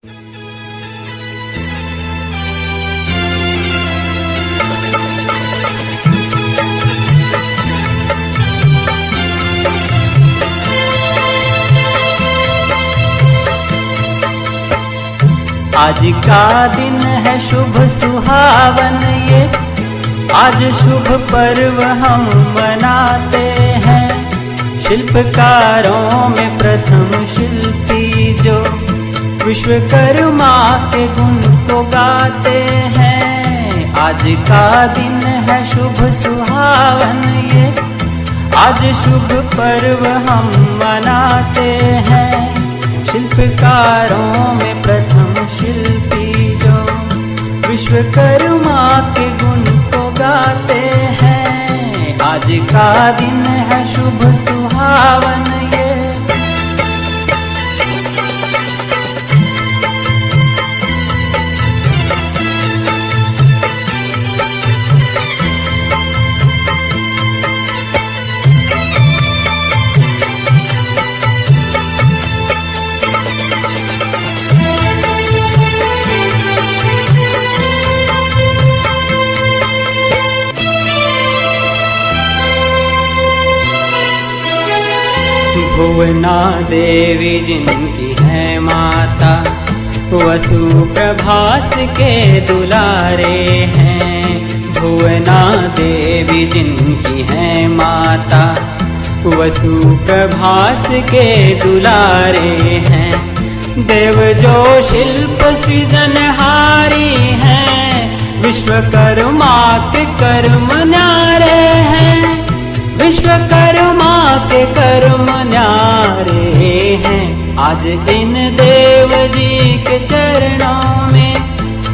आज का दिन है शुभ सुहावन ये, आज शुभ पर्व हम मनाते हैं। शिल्पकारों में प्रथम शिल्पी जो विश्वकर्मा के गुण को गाते हैं। आज का दिन है शुभ सुहावन ये, आज शुभ पर्व हम मनाते हैं। शिल्पकारों में प्रथम शिल्पी जो विश्वकर्मा के गुण को गाते हैं। आज का दिन है शुभ सुहावन ये। भुवना देवी जिनकी है माता, वसु प्रभास के दुलारे हैं। भुवना देवी जिनकी है माता, वसु प्रभास के दुलारे हैं। देव जो शिल्प सृजनहारी हैं, विश्वकर्मा के कर्म न्यारे हैं। विश्वकर्मा के कर्म न्यारे हैं। आज इन देव जी के चरणों में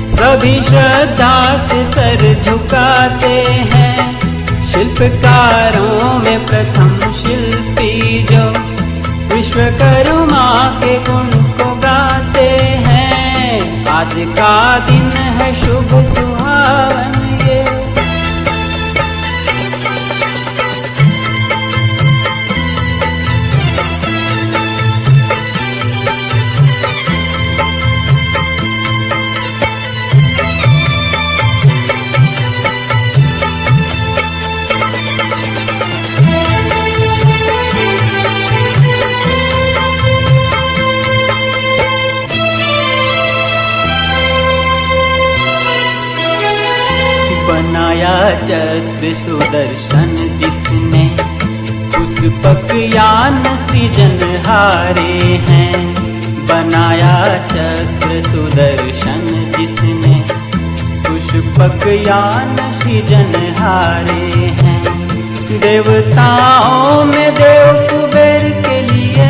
सभी श्रद्धा से सर झुकाते हैं। शिल्पकारों में प्रथम शिल्पी जो विश्वकर्मा के गुण को गाते हैं। आज का दिन है शुभ सुहावन ये। बनाया चक्र सुदर्शन जिसने, पुष्पक यान सृजनहारे हैं। बनाया चक्र सुदर्शन जिसने, पुष्पक यान सृजनहारे हैं। देवताओं में देव कुबेर के लिए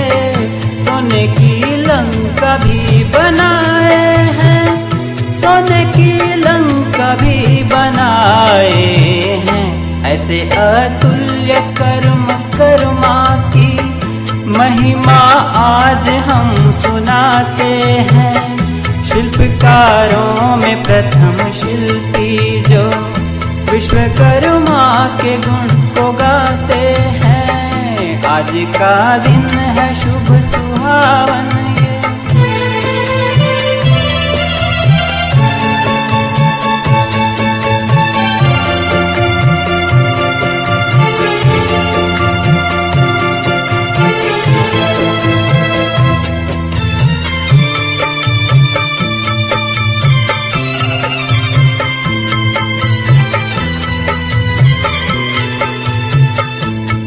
सोने की लंका भी बनाए हैं। सोने की लंका भी बनाए हैं। ऐसे अतुल्य कर्म कर्मा की महिमा आज हम सुनाते हैं। शिल्पकारों में प्रथम शिल्पी जो विश्वकर्मा के गुण को गाते हैं। आज का दिन है शुभ सुहावन ये।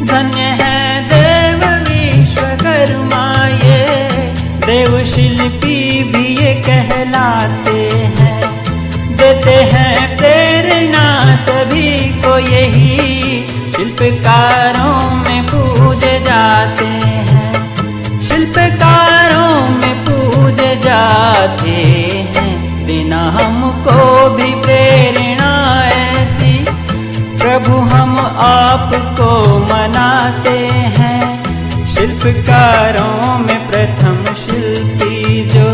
धन्य है देव विश्वकर्मा ये, देव शिल्पी भी ये कहलाते हैं। देते हैं प्रेरणा सभी को यही, शिल्पकारों में पूजे जाते हैं। शिल्पकारों में पूजे जाते हैं। देना हमको भी प्रेरणा ऐसी, प्रभु हम आपको मनाते हैं। शिल्पकारों में प्रथम शिल्पी जो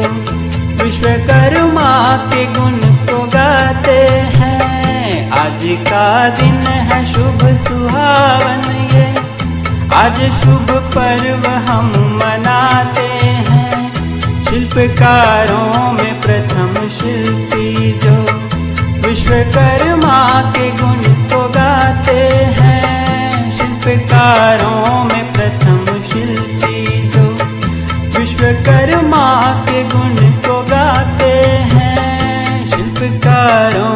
विश्वकर्मा के गुण को गाते हैं। आज का दिन है शुभ सुहावन ये, आज शुभ पर्व हम मनाते हैं। शिल्प शिल्पकारों में प्रथम शिल्पी जो विश्वकर्मा के गुण को गाते हैं। शिल्पकारों में प्रथम शिल्पी जो विश्वकर्मा के गुण को गाते हैं। शिल्पकारों